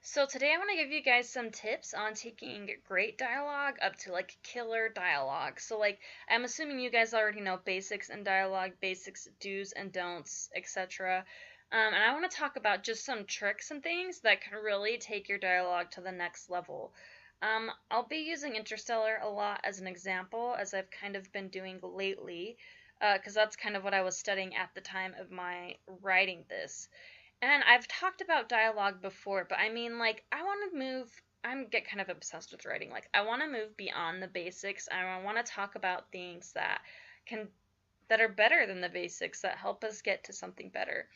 So today I want to give you guys some tips on taking great dialogue up to like killer dialogue. So like I'm assuming you guys already know basics in dialogue, basics, do's and don'ts, etc. And I want to talk about just some tricks and things that can really take your dialogue to the next level. I'll be using Interstellar a lot as an example, as I've kind of been doing lately, because that's kind of what I was studying at the time of my writing this. And I've talked about dialogue before, but I mean, like, I want to move. Get kind of obsessed with writing. Like, I want to move beyond the basics. And I want to talk about things can that are better than the basics that help us get to something better.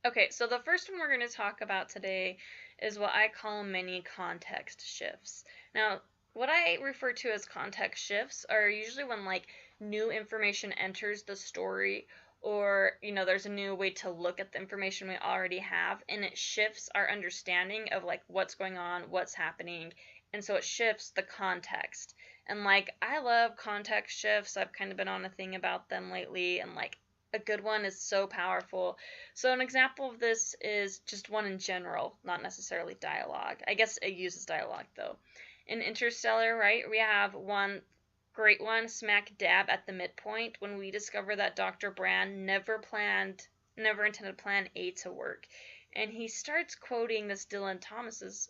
Okay, so the first one we're going to talk about today is what I call mini context shifts. Now, what I refer to as context shifts are usually when like new information enters the story, or there's a new way to look at the information we already have, and it shifts our understanding of like what's going on, what's happening, and so it shifts the context. And like I love context shifts. I've kind of been on a thing about them lately, and like a good one is so powerful. So an example of this is just one in general, not necessarily dialogue. I guess it uses dialogue though. In Interstellar, right, we have one great one smack dab at the midpoint when we discover that Dr. Brand never intended Plan A to work. And he starts quoting this Dylan Thomas's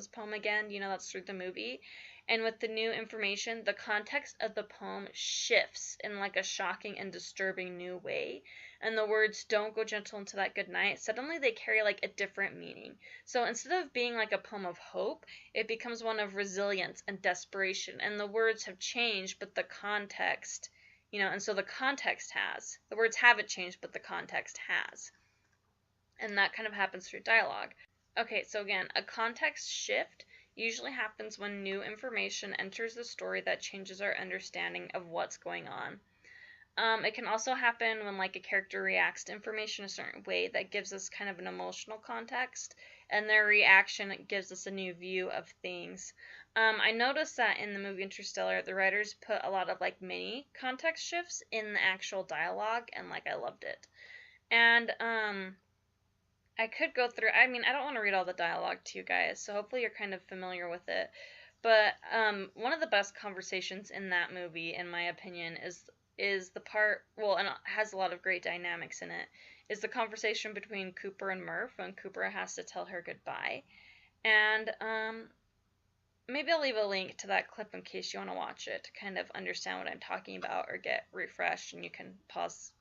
poem again, that's through the movie. And with the new information, the context of the poem shifts in like a shocking and disturbing new way. And the words "don't go gentle into that good night" suddenly they carry like a different meaning. So instead of being like a poem of hope, it becomes one of resilience and desperation. And the words have changed, but the context, and so the context has. The words haven't changed, but the context has. And that kind of happens through dialogue. Okay, so again, a context shift usually happens when new information enters the story that changes our understanding of what's going on. It can also happen when like a character reacts to information a certain way that gives us kind of an emotional context, and their reaction gives us a new view of things. I noticed that in the movie Interstellar, the writers put a lot of like mini context shifts in the actual dialogue, and like I loved it. And I could go through. I mean, I don't want to read all the dialogue to you guys, so hopefully you're kind of familiar with it. But one of the best conversations in that movie, in my opinion, is the part, well, and it has a lot of great dynamics in it, is the conversation between Cooper and Murph when Cooper has to tell her goodbye. And maybe I'll leave a link to that clip in case you want to watch it to kind of understand what I'm talking about or get refreshed, and you can pause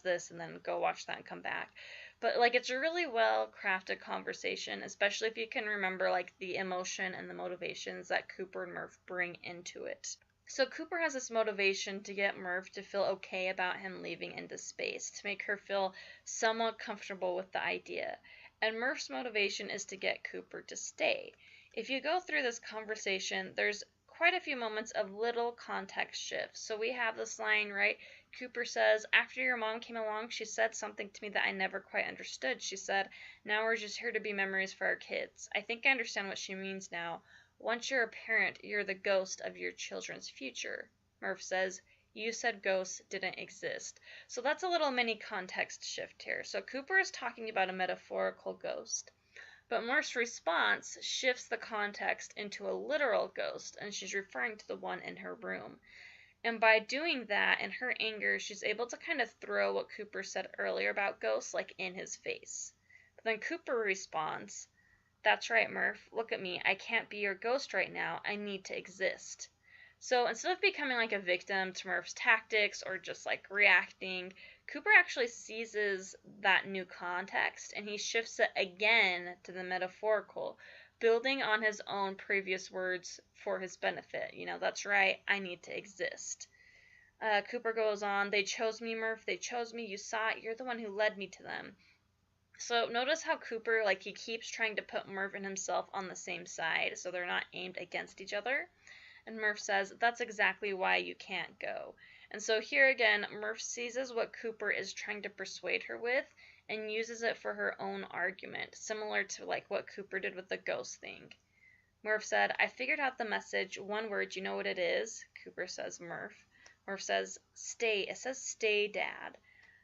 this and then go watch that and come back. But like it's a really well crafted conversation, especially if you can remember like the emotion and the motivations that Cooper and Murph bring into it. So Cooper has this motivation to get Murph to feel okay about him leaving into space, to make her feel somewhat comfortable with the idea. And Murph's motivation is to get Cooper to stay. If you go through this conversation, there's quite a few moments of little context shifts. So we have this line, right? Cooper says, "After your mom came along, she said something to me that I never quite understood. She said, 'Now we're just here to be memories for our kids.' I think I understand what she means now. Once you're a parent, you're the ghost of your children's future." Murph says, "You said ghosts didn't exist." So that's a little mini context shift here. So Cooper is talking about a metaphorical ghost. But Murph's response shifts the context into a literal ghost, and she's referring to the one in her room. And by doing that, in her anger, she's able to kind of throw what Cooper said earlier about ghosts like in his face. But then Cooper responds, "That's right, Murph. Look at me. I can't be your ghost right now. I need to exist." So instead of becoming like a victim to Murph's tactics or just like reacting, Cooper actually seizes that new context and he shifts it again to the metaphorical, building on his own previous words for his benefit. That's right, I need to exist. Cooper goes on, "They chose me, Murph. They chose me. You saw it. You're the one who led me to them." So notice how Cooper, like, he keeps trying to put Murph and himself on the same side so they're not aimed against each other. And Murph says, "That's exactly why you can't go." And so here again, Murph seizes what Cooper is trying to persuade her with and uses it for her own argument, similar to like what Cooper did with the ghost thing. Murph said, "I figured out the message. One word, you know what it is?" Cooper says, Murph. Murph says, "Stay." It says, "Stay, Dad."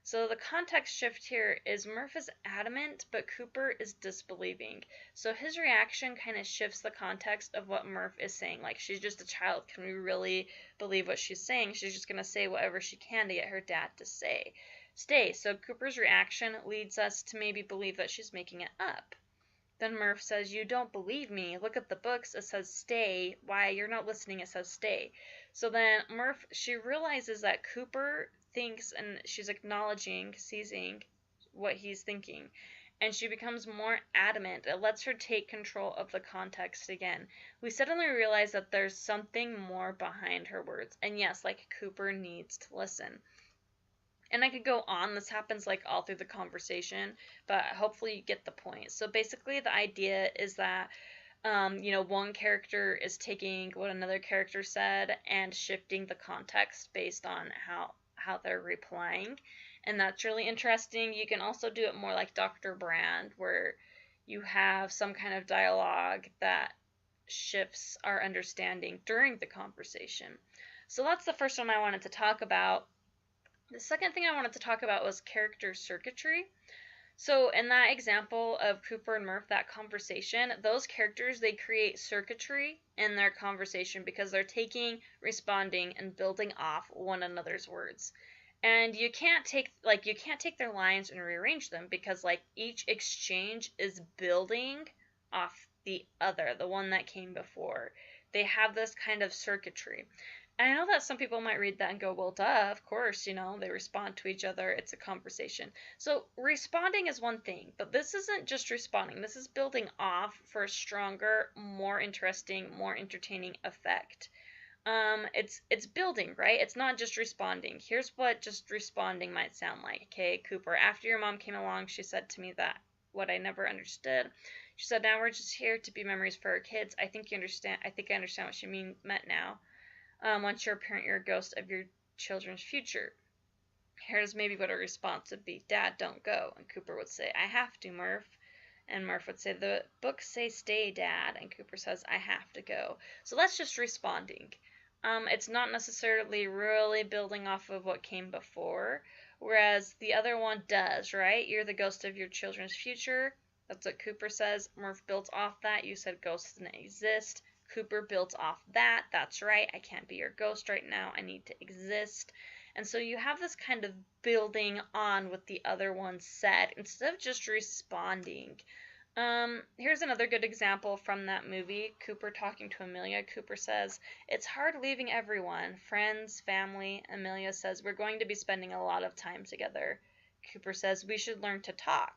So the context shift here is Murph is adamant, but Cooper is disbelieving. So his reaction kind of shifts the context of what Murph is saying. Like, she's just a child. Can we really believe what she's saying? She's just going to say whatever she can to get her dad to stay. So Cooper's reaction leads us to maybe believe that she's making it up. Then Murph says, "You don't believe me. Look at the books. It says stay. Why, you're not listening. It says stay." So then Murph, she realizes that Cooper thinks, and she's acknowledging, seizing what he's thinking. And she becomes more adamant. It lets her take control of the context again. We suddenly realize that there's something more behind her words. And yes, like, Cooper needs to listen. And I could go on. This happens like all through the conversation, but hopefully you get the point. So basically the idea is that one character is taking what another character said and shifting the context based on how they're replying. And that's really interesting. You can also do it more like Dr. Brand, where you have some kind of dialogue that shifts our understanding during the conversation. So that's the first one I wanted to talk about. The second thing I wanted to talk about was character circuitry. So in that example of Cooper and Murph, that conversation, those characters, they create circuitry in their conversation because they're taking, responding, and building off one another's words. And you can't take their lines and rearrange them because each exchange is building off the other, the one that came before. They have this kind of circuitry. And I know that some people might read that and go, well, duh, of course, they respond to each other. It's a conversation. So responding is one thing, but this isn't just responding. This is building off for a stronger, more interesting, more entertaining effect. It's building, right? It's not just responding. Here's what just responding might sound like. Okay, Cooper, after your mom came along, she said to me that what I never understood. She said, now we're just here to be memories for our kids. I think I understand what she meant now. Once you're a parent, you're a ghost of your children's future. Here's maybe what a response would be. Dad, don't go. And Cooper would say, I have to, Murph. And Murph would say, the books say stay, Dad. And Cooper says, I have to go. So that's just responding. It's not necessarily really building off of what came before, whereas the other one does, right? You're the ghost of your children's future. That's what Cooper says. Murph built off that. You said ghosts didn't exist. Cooper built off that. That's right. I can't be your ghost right now. I need to exist. And so you have this kind of building on what the other one said instead of just responding. Here's another good example from that movie. Cooper talking to Amelia. Cooper says, it's hard leaving everyone, friends, family. Amelia says, we're going to be spending a lot of time together. Cooper says, we should learn to talk.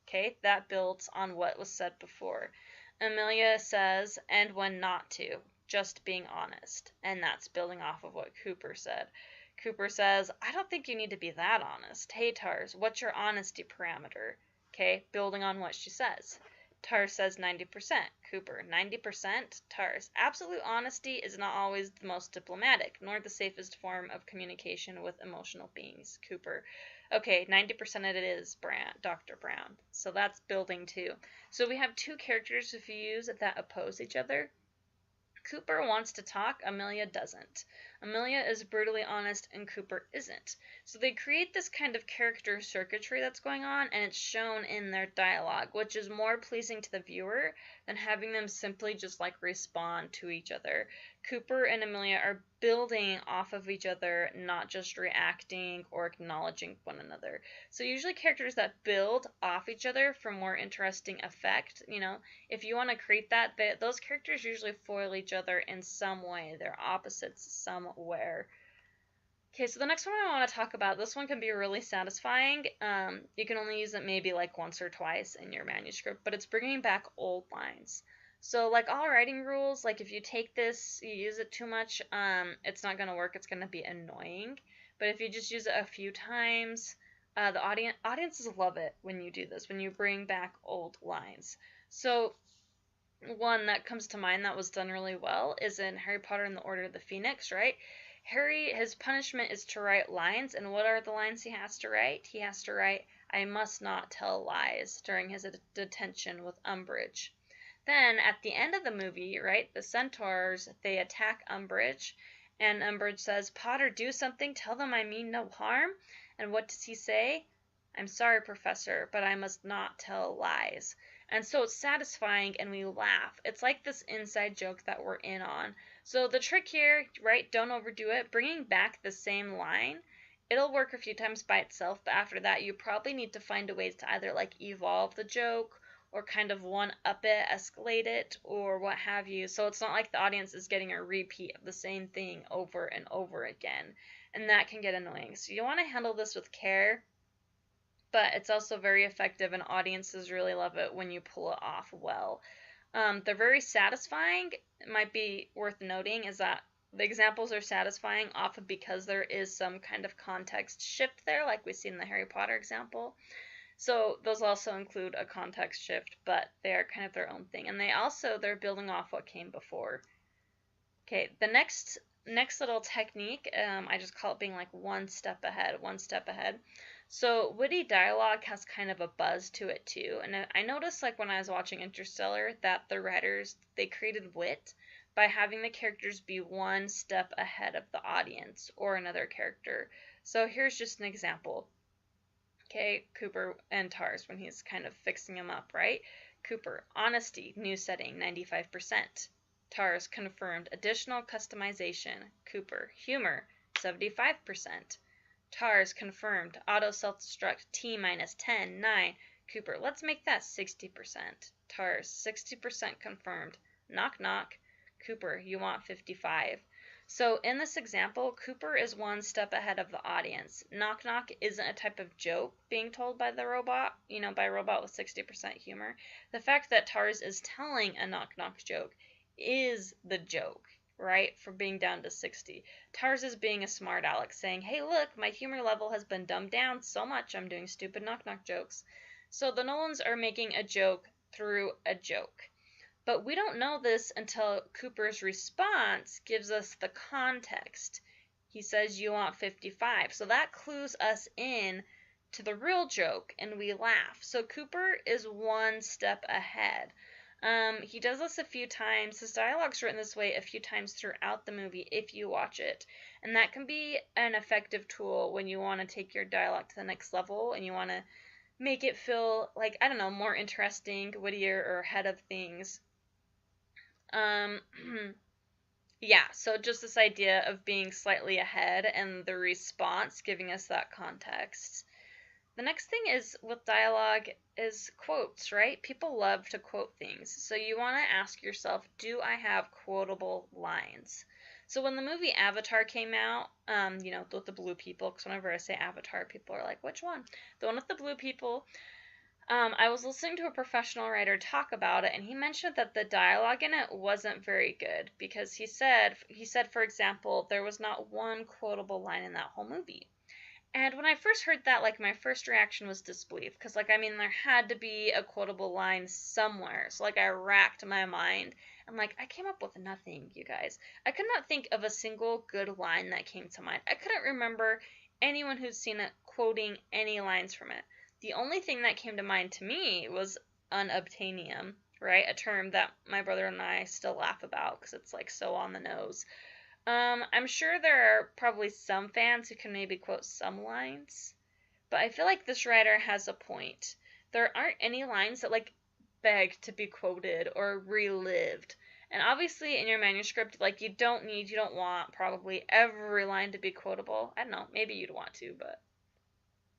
Okay, that builds on what was said before. Amelia says, and when not to, just being honest. And that's building off of what Cooper said. Cooper says, I don't think you need to be that honest. Hey, Tars, what's your honesty parameter? Okay, building on what she says. Tars says 90%. Cooper, 90%? Tars, absolute honesty is not always the most diplomatic, nor the safest form of communication with emotional beings. Cooper, okay, 90% it is, Dr. Brown. So that's building too. So we have two characters of views that oppose each other. Cooper wants to talk, Amelia doesn't. Amelia is brutally honest and Cooper isn't. So they create this kind of character circuitry that's going on, and it's shown in their dialogue, which is more pleasing to the viewer than having them simply just respond to each other. Cooper and Amelia are building off of each other, not just reacting or acknowledging one another. So usually characters that build off each other for more interesting effect, if you want to create that, those characters usually foil each other in some way. They're opposites somewhere. Okay, so the next one I want to talk about, this one can be really satisfying. You can only use it maybe once or twice in your manuscript, but it's bringing back old lines. So all writing rules, if you take this, you use it too much, it's not going to work. It's going to be annoying. But if you just use it a few times, the audiences love it when you do this, when you bring back old lines. So one that comes to mind that was done really well is in Harry Potter and the Order of the Phoenix, right? Harry, his punishment is to write lines, and what are the lines he has to write? He has to write, I must not tell lies, during his detention with Umbridge. Then, at the end of the movie, right, the centaurs, they attack Umbridge, and Umbridge says, Potter, do something, tell them I mean no harm. And what does he say? I'm sorry, professor, but I must not tell lies. And so it's satisfying and we laugh. It's like this inside joke that we're in on. So the trick here, right, don't overdo it. Bringing back the same line, it'll work a few times by itself, but after that you probably need to find a ways to either like evolve the joke or kind of one up it, escalate it, or what have you. So it's not like the audience is getting a repeat of the same thing over and over again. And that can get annoying. So you want to handle this with care, but it's also very effective and audiences really love it when you pull it off well. They're very satisfying. It might be worth noting is that the examples are satisfying often because there is some kind of context shift there, like we see in the Harry Potter example. So those also include a context shift, but they are kind of their own thing. And they're building off what came before. Okay, the next little technique, I just call it being like one step ahead, one step ahead. So witty dialogue has kind of a buzz to it too. And I noticed like when I was watching Interstellar that the writers, they created wit by having the characters be one step ahead of the audience or another character. So here's just an example. Okay, Cooper and Tars when he's kind of fixing him up, right? Cooper, honesty, new setting, 95%. Tars, confirmed, additional customization. Cooper, humor, 75%. Tars, confirmed, auto self-destruct, T minus 10, 9. Cooper, let's make that 60%. Tars, 60% confirmed. Knock knock. Cooper, you want 55. So in this example, Cooper is one step ahead of the audience. Knock knock isn't a type of joke being told by the robot, by a robot with 60% humor. The fact that Tars is telling a knock knock joke is the joke, right, for being down to 60. Tars is being a smart aleck saying, hey look, my humor level has been dumbed down so much I'm doing stupid knock knock jokes. So the Nolans are making a joke through a joke. But we don't know this until Cooper's response gives us the context. He says, you want 55. So that clues us in to the real joke, and we laugh. So Cooper is one step ahead. He does this a few times. His dialogue's written this way a few times throughout the movie if you watch it. And that can be an effective tool when you want to take your dialogue to the next level and you want to make it feel like, I don't know, more interesting, wittier, or ahead of things. Yeah, so just this idea of being slightly ahead and the response giving us that context. The next thing is with dialogue is quotes, right? People love to quote things. So you want to ask yourself, do I have quotable lines? So when the movie Avatar came out, with the blue people, because whenever I say Avatar, people are like, which one? The one with the blue people. I was listening to a professional writer talk about it, and he mentioned that the dialogue in it wasn't very good because he said, for example, there was not one quotable line in that whole movie. And when I first heard that, like, my first reaction was disbelief because, like, I mean, there had to be a quotable line somewhere. So, like, I racked my mind and, like, I came up with nothing, you guys. I could not think of a single good line that came to mind. I couldn't remember anyone who's seen it quoting any lines from it. The only thing that came to mind to me was unobtainium, right? A term that my brother and I still laugh about because it's like so on the nose. I'm sure there are probably some fans who can maybe quote some lines, but I feel like this writer has a point. There aren't any lines that like beg to be quoted or relived. And obviously in your manuscript, like you don't want probably every line to be quotable. I don't know, maybe you'd want to, but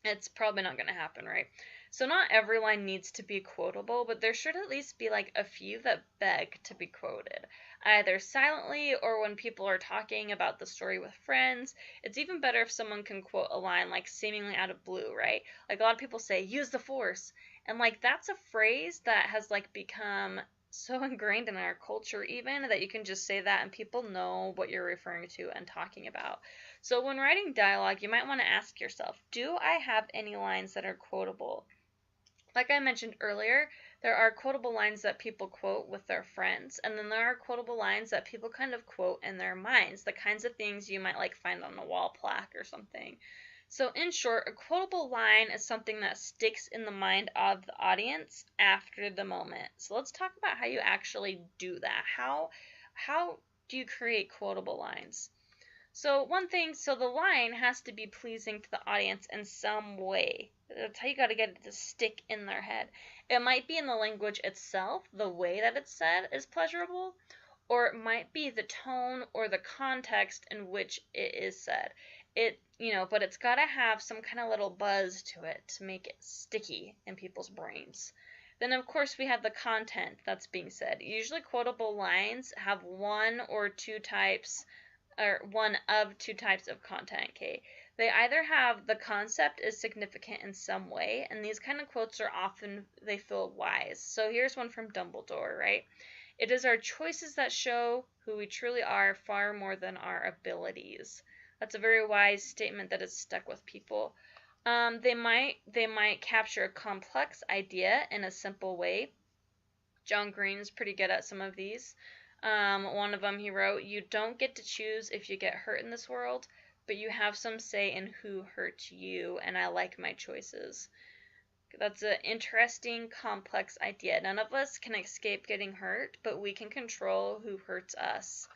it's probably not going to happen, right? So not every line needs to be quotable, but there should at least be like a few that beg to be quoted, either silently or when people are talking about the story with friends. It's even better if someone can quote a line like seemingly out of blue, right? Like a lot of people say, use the force. And like that's a phrase that has like become so ingrained in our culture even that you can just say that and people know what you're referring to and talking about. So when writing dialogue, you might want to ask yourself, do I have any lines that are quotable? Like I mentioned earlier, there are quotable lines that people quote with their friends, and then there are quotable lines that people kind of quote in their minds, the kinds of things you might like find on a wall plaque or something. So in short, a quotable line is something that sticks in the mind of the audience after the moment. So let's talk about how you actually do that. How do you create quotable lines? So the line has to be pleasing to the audience in some way. That's how you got to get it to stick in their head. It might be in the language itself, the way that it's said is pleasurable, or it might be the tone or the context in which it is said. But it's got to have some kind of little buzz to it to make it sticky in people's brains. Then, of course, we have the content that's being said. Usually, quotable lines have one of two types of content, okay? They either have the concept is significant in some way, and these kind of quotes are often, they feel wise. So here's one from Dumbledore, right? It is our choices that show who we truly are far more than our abilities. That's a very wise statement that has stuck with people. They might capture a complex idea in a simple way. John Green is pretty good at some of these. One of them he wrote, "You don't get to choose if you get hurt in this world, but you have some say in who hurts you, and I like my choices." That's an interesting, complex idea. None of us can escape getting hurt, but we can control who hurts us.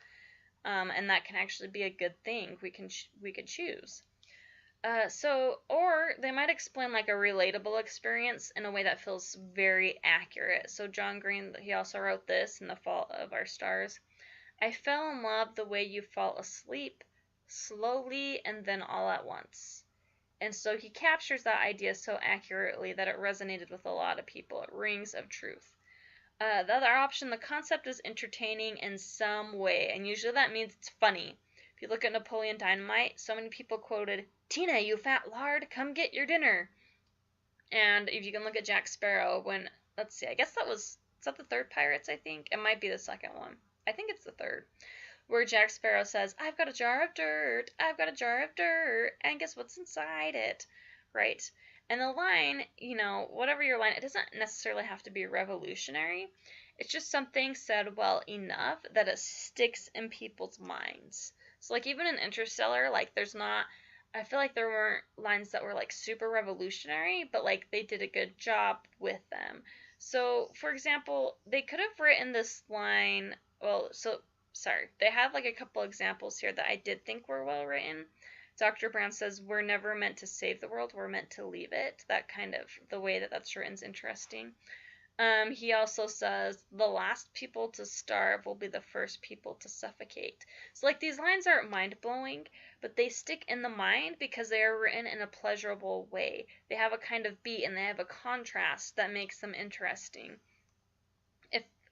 And that can actually be a good thing. We could choose. Or they might explain like a relatable experience in a way that feels very accurate. So John Green, he also wrote this in The Fault of Our Stars. "I fell in love the way you fall asleep, slowly and then all at once." And so he captures that idea so accurately that it resonated with a lot of people. It rings of truth. The other option, the concept is entertaining in some way, and usually that means it's funny. If you look at Napoleon Dynamite, so many people quoted, "Tina, you fat lard, come get your dinner." And if you can look at Jack Sparrow, let's see, I guess is that the third Pirates, I think? It might be the second one. I think it's the third. Where Jack Sparrow says, "I've got a jar of dirt, I've got a jar of dirt, and guess what's inside it?" Right? And the line, whatever your line, it doesn't necessarily have to be revolutionary. It's just something said well enough that it sticks in people's minds. So, like, even in Interstellar, like, I feel like there weren't lines that were, like, super revolutionary, but, like, they did a good job with them. So, for example, they could have written this line, they have, like, a couple examples here that I did think were well written. Dr. Brown says, "We're never meant to save the world, we're meant to leave it." That kind of, the way that that's written is interesting. He also says, "The last people to starve will be the first people to suffocate." So, like, these lines aren't mind-blowing, but they stick in the mind because they are written in a pleasurable way. They have a kind of beat and they have a contrast that makes them interesting.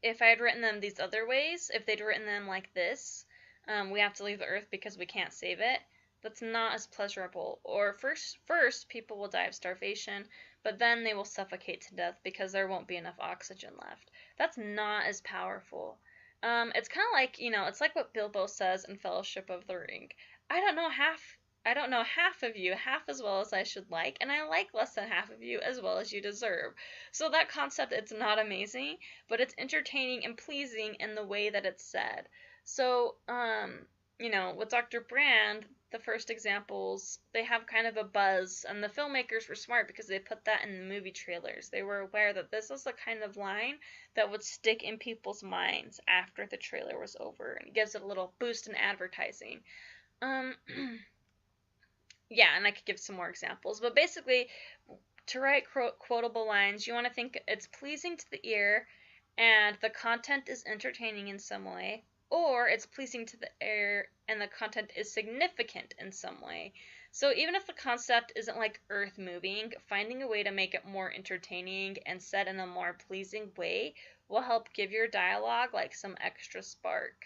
If I had written them these other ways, if they'd written them like this, "We have to leave the earth because we can't save it," that's not as pleasurable. Or first people will die of starvation, but then they will suffocate to death because there won't be enough oxygen left. That's not as powerful. It's kind of like, it's like what Bilbo says in Fellowship of the Ring. I don't know half of you half as well as I should like, and I like less than half of you as well as you deserve." So that concept, it's not amazing, but it's entertaining and pleasing in the way that it's said. So, with Dr. Brand, the first examples, they have kind of a buzz, and the filmmakers were smart because they put that in the movie trailers. They were aware that this was the kind of line that would stick in people's minds after the trailer was over, and it gives it a little boost in advertising. Yeah, and I could give some more examples, but basically, to write quotable lines, you want to think it's pleasing to the ear, and the content is entertaining in some way, or it's pleasing to the ear and the content is significant in some way. So even if the concept isn't like earth moving, finding a way to make it more entertaining and said in a more pleasing way will help give your dialogue like some extra spark.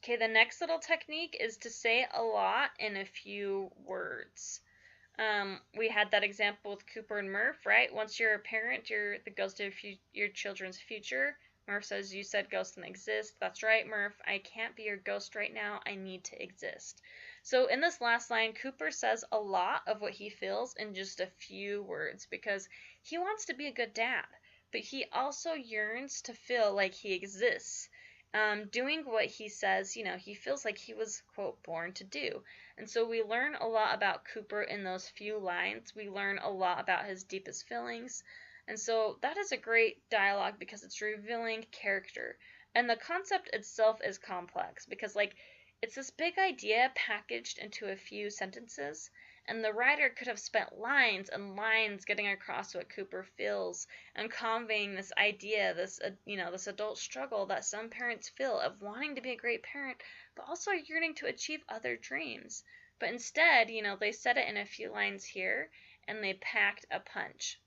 Okay, the next little technique is to say a lot in a few words. We had that example with Cooper and Murph, right? Once you're a parent, you're the ghost of your children's future. Murph says, "You said ghosts don't exist." "That's right, Murph. I can't be your ghost right now. I need to exist." So in this last line, Cooper says a lot of what he feels in just a few words because he wants to be a good dad, but he also yearns to feel like he exists. Doing what he says, he feels like he was, quote, born to do. And so we learn a lot about Cooper in those few lines. We learn a lot about his deepest feelings. And so that is a great dialogue because it's revealing character. And the concept itself is complex because, like, It's this big idea packaged into a few sentences, and the writer could have spent lines and lines getting across what Cooper feels and conveying this idea, this this adult struggle that some parents feel of wanting to be a great parent, but also yearning to achieve other dreams. But instead, they said it in a few lines here, and they packed a punch.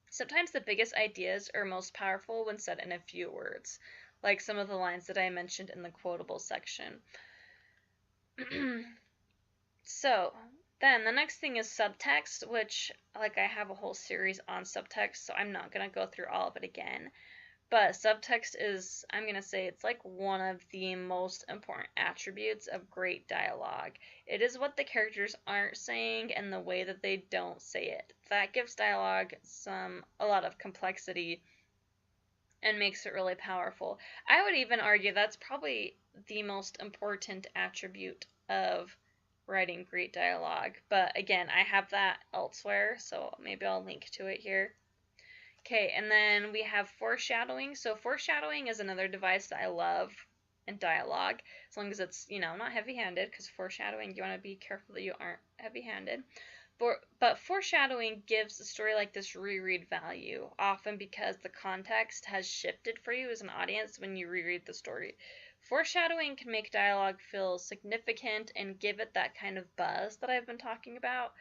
Sometimes the biggest ideas are most powerful when said in a few words, like some of the lines that I mentioned in the quotable section. So, then the next thing is subtext, which, like, I have a whole series on subtext, so I'm not going to go through all of it again. But subtext is, I'm going to say, it's like one of the most important attributes of great dialogue. It is what the characters aren't saying and the way that they don't say it. That gives dialogue a lot of complexity and makes it really powerful. I would even argue that's probably the most important attribute of writing great dialogue. But again, I have that elsewhere, so maybe I'll link to it here. Okay, and then we have foreshadowing. So foreshadowing is another device that I love in dialogue, as long as it's, not heavy-handed, because foreshadowing, you want to be careful that you aren't heavy-handed. But foreshadowing gives a story like this reread value, often because the context has shifted for you as an audience when you reread the story. Foreshadowing can make dialogue feel significant and give it that kind of buzz that I've been talking about.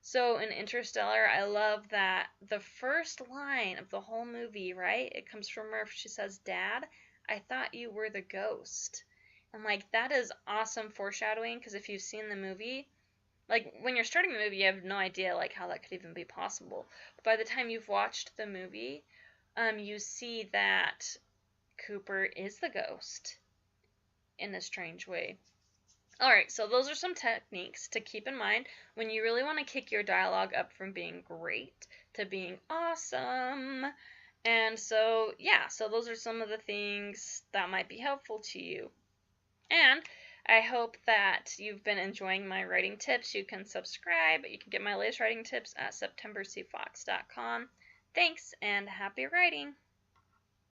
So in Interstellar, I love that the first line of the whole movie, right? It comes from Murph. She says, "Dad, I thought you were the ghost." And like, that is awesome foreshadowing, because if you've seen the movie, like, when you're starting the movie, you have no idea, like, how that could even be possible. But by the time you've watched the movie, you see that Cooper is the ghost in a strange way. Alright, so those are some techniques to keep in mind when you really want to kick your dialogue up from being great to being awesome. And so, yeah, so those are some of the things that might be helpful to you. And I hope that you've been enjoying my writing tips. You can subscribe. You can get my latest writing tips at septembercfox.com. Thanks, and happy writing!